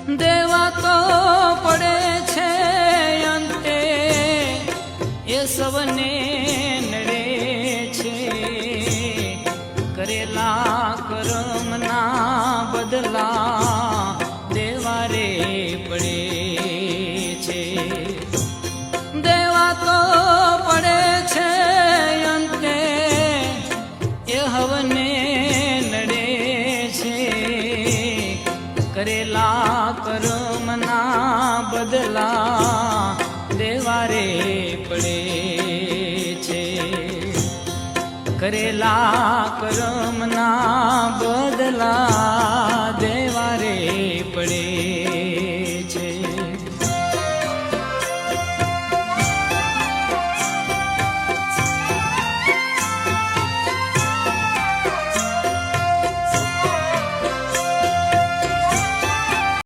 દેવા તો પડે છે અંતે એ સૌને નડે છે કરેલા કર્મના બદલા દેવા રે પડે છે દેવા તો પડે છે અંતે એ હવને નડે છે કરેલા કર્મના બદલા દેવા રે પડે છે કરેલા કર્મના બદલા દેવા રે પડે